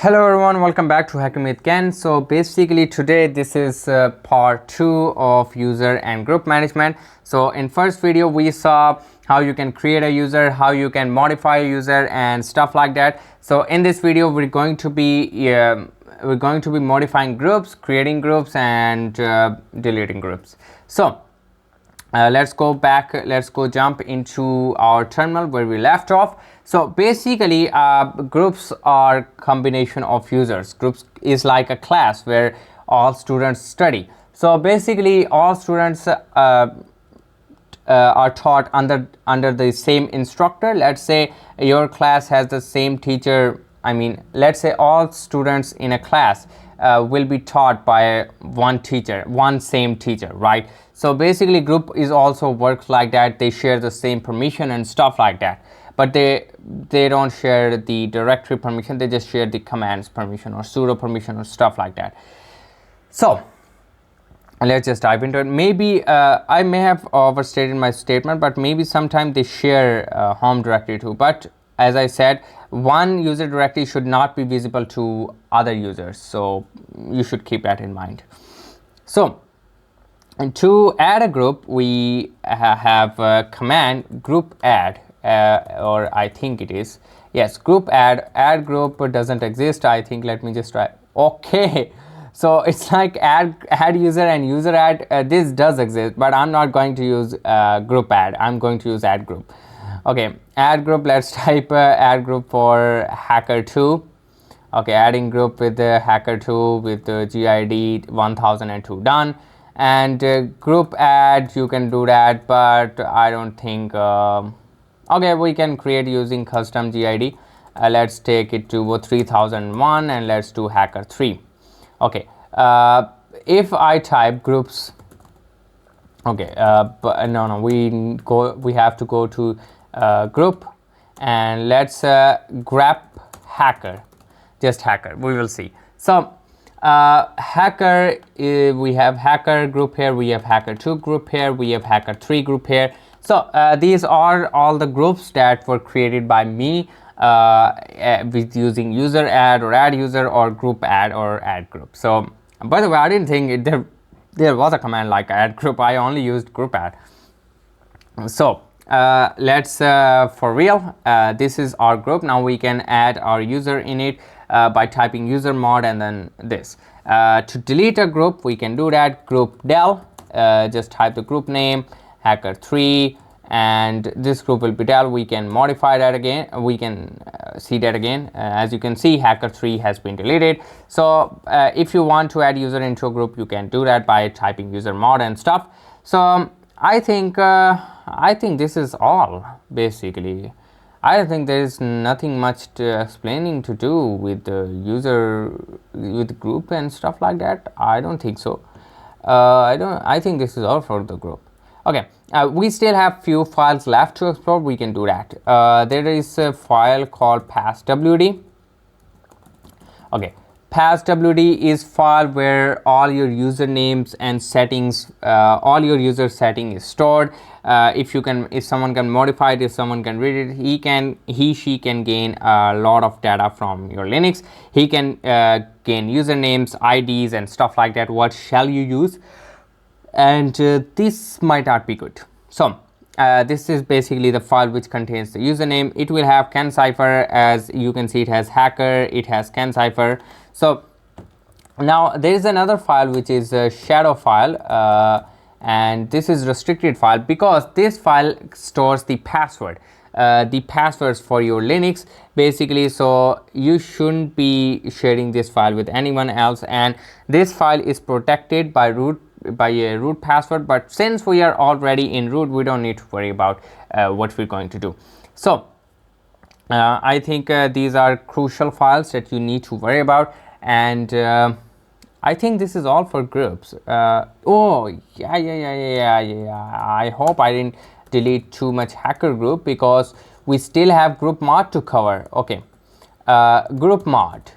Hello everyone, welcome back to Hacking with Ken. So basically today this is part 2 of user and group management. So in first video we saw how you can create a user, how you can modify a user and stuff like that. So in this video we're going to be modifying groups, creating groups and deleting groups. So let's go jump into our terminal where we left off. So basically groups are combination of users. Groups is like a class where all students study. So basically all students are taught under the same instructor. Let's say your class has the same teacher. Let's say all students in a class will be taught by one same teacher, right? So basically group is also works like that. They share the same permission and stuff like that, but they don't share the directory permission. They just share the commands permission or sudo permission or stuff like that. So let's just dive into it. Maybe I may have overstated my statement, but maybe sometimes they share home directory too. But as I said, one user directory should not be visible to other users, so you should keep that in mind. So and to add a group, we have a command group add, or I think it is, yes, group add group doesn't exist, I think. Let me just try. Okay, so it's like add user and user add. This does exist, but I'm not going to use group add. I'm going to use add group. Okay, add group. Let's type add group for hacker2. Okay, adding group with the hacker2 with the GID 1002 done. And group add, you can do that, but I don't think okay, we can create using custom GID. Let's take it to 3001 and let's do hacker3. Okay, if I type groups, okay, but no, we have to go to group and let's grab hacker, just hacker. We will see. So hacker, we have hacker group here, we have hacker2 group here, we have hacker3 group here. So these are all the groups that were created by me with using user add or add user or group add or add group. So by the way, I didn't think there was a command like add group. I only used group add. So let's for real, this is our group. Now we can add our user in it by typing user mod and then this. To delete a group, we can do that. Group del, just type the group name hacker3 and this group will be del. We can modify that again. We can see that again. As you can see, hacker3 has been deleted. So if you want to add user into a group, you can do that by typing user mod and stuff. So I think this is all basically. I think there is nothing much to explaining to do with the user, with group and stuff like that. I don't think so. I think this is all for the group. Okay, we still have few files left to explore. We can do that. There is a file called passwd. Okay, passwd is file where all your usernames and settings, all your user setting is stored. If someone can modify it, if someone can read it, she can gain a lot of data from your Linux. He can gain usernames, IDs and stuff like that. What shall you use? And this might not be good. So this is basically the file which contains the username. It will have Kencypher. As you can see, it has hacker, it has Kencypher. So now there is another file which is a shadow file, and this is restricted file because this file stores the password, the passwords for your Linux basically. So you shouldn't be sharing this file with anyone else, and this file is protected by a root password. But since we are already in root, we don't need to worry about what we're going to do. So I think these are crucial files that you need to worry about. And I think this is all for groups. Oh yeah, I hope I didn't delete too much hacker group because we still have group mod to cover. Okay, group mod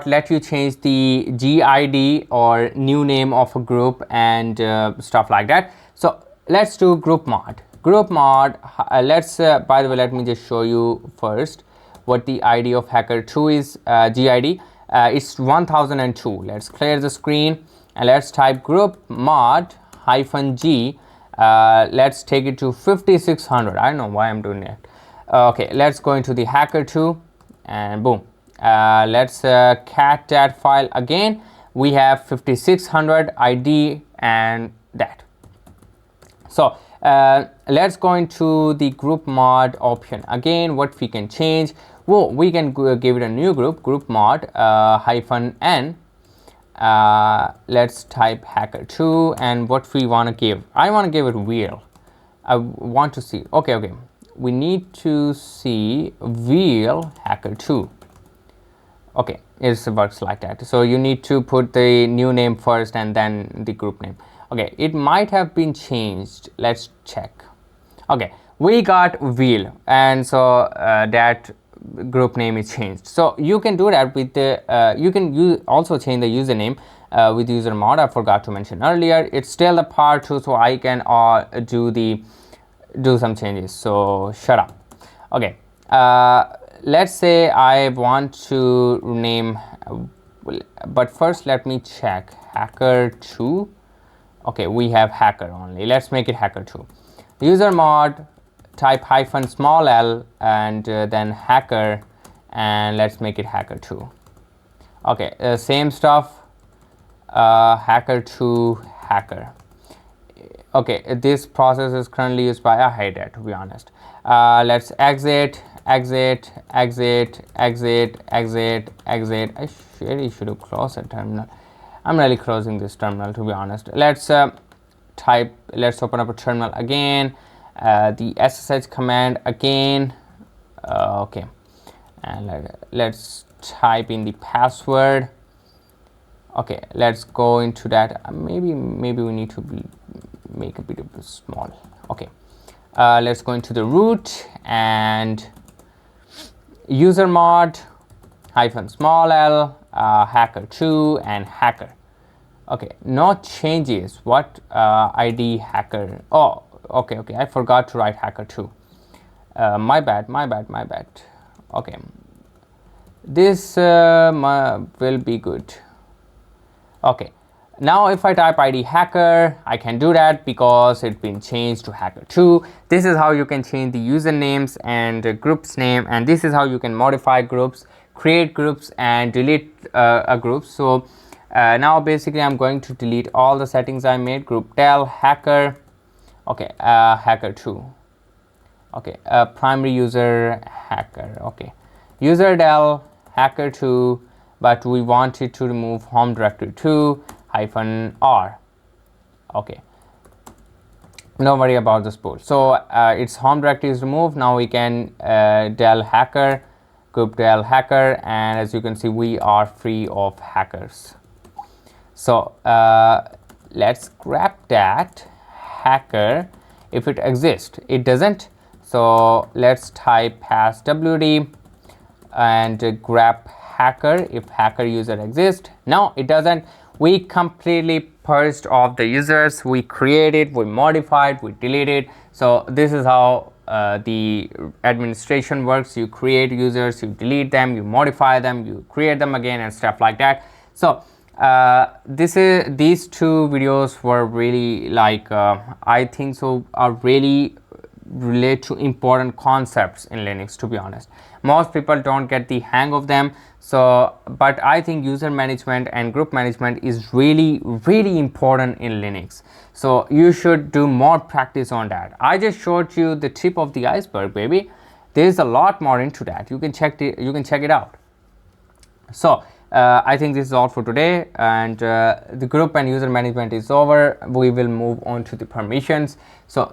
let you change the GID or new name of a group and stuff like that. So let's do group mod. Let's by the way, let me just show you first what the ID of hacker2 is, GID. It's 1002. Let's clear the screen and let's type group mod -G. Let's take it to 5600. I don't know why I'm doing that. Okay, let's go into the hacker2 and boom. Let's cat that file again. We have 5600 ID and that. So let's go into the group mod option. Again, what we can change, well, we can give it a new group mod -N. Let's type hacker2 and what we want to give. I want to give it wheel. I want to see, okay, we need to see wheel hacker2. Okay, it works like that. So you need to put the new name first and then the group name. Okay, it might have been changed. Let's check. Okay, we got wheel, and so that group name is changed. So you can do that with the you can also change the username with user mod. I forgot to mention earlier. It's still a part 2, so I can do some changes. So shut up. Okay, let's say I want to name, but first let me check hacker2. Okay, we have hacker only. Let's make it hacker2. User mod, type -l and then hacker, and let's make it hacker2. Okay, same stuff, hacker2 hacker. Okay, this process is currently used by, I hate that, to be honest. Let's exit. I really should have closed the terminal. I'm really closing this terminal, to be honest. Let's let's open up a terminal again, the SSH command again. Okay, and let's type in the password. Okay, let's go into that. Maybe we need to make a bit of small. Okay, let's go into the root and user mod -l, hacker2 and hacker. Okay, no changes. What ID hacker? Oh, okay, I forgot to write hacker2. My bad. Okay, this will be good. Okay, now if I type ID hacker, I can do that because it's been changed to hacker2. This is how you can change the usernames and groups name, and this is how you can modify groups, create groups and delete a group. So now basically I'm going to delete all the settings I made. Group del hacker. Okay, hacker2. Okay, primary user hacker. Okay, user del hacker2, but we wanted to remove home directory 2 -r. Okay, don't worry about the spool. So its home directory is removed. Now we can del hacker, group del hacker, and as you can see, we are free of hackers. So let's grab that hacker if it exists. It doesn't, so let's type passwd and grab hacker if hacker user exists. No, it doesn't. We completely purged off the users. We created, we modified, we deleted. So this is how the administration works. You create users, you delete them, you modify them, you create them again, and stuff like that. So these two videos were really like I think so are really relate to important concepts in Linux, to be honest. Most people don't get the hang of them. So but I think user management and group management is really important in Linux. So you should do more practice on that. I just showed you the tip of the iceberg, baby. There's a lot more into that. You can check it out. So I think this is all for today, and the group and user management is over. We will move on to the permissions. So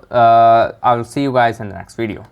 I will see you guys in the next video.